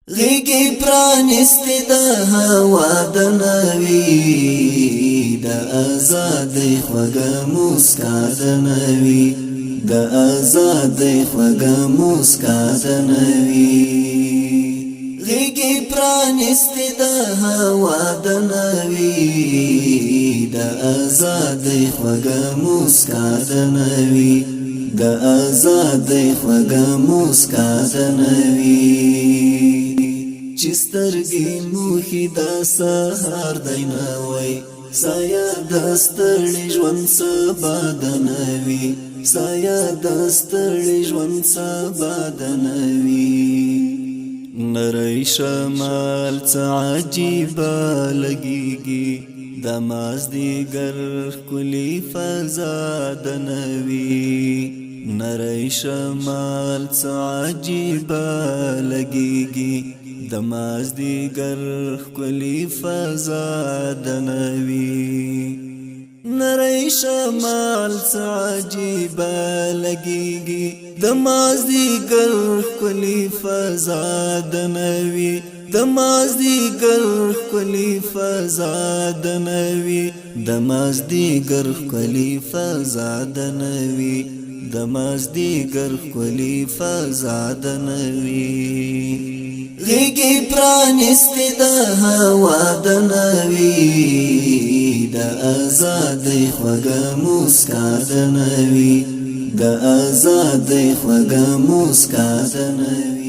غیگی پرانستی دا هوا د نوی د آزادی خوږه موسکا د نوی د آزادی خوږه موسکا د نوی غیگی پرانستی دا هوا د نوی د آزادی خوږه موسکا د نوی د آزادی خوږه موسکا د نوی چسترگی موخی دا سهار دینا وی سایا دستړی ژوند سبا د نوی سایا دستړی ژوند سبا د نوی نری شمال څه عجیبه لګیږي د مازدیګر ښکلې فضا د نوی نری شمال څه عجیبه لګیږي د مازدیګر ښکلې فضا د نوی نری شمال څه عجیبه لګیږي د مازدیګر ښکلې فضا د نوی د مازدیګر ښکلې فضا د نوی د مازدیګر ښکلې فضا د نوی د مازدیګر ښکلې فضا د نوی غیگی پرانستی دا هوا د نوی د آزادی خوږه موسکا د نوی د آزادی خوږه موسکا د نوی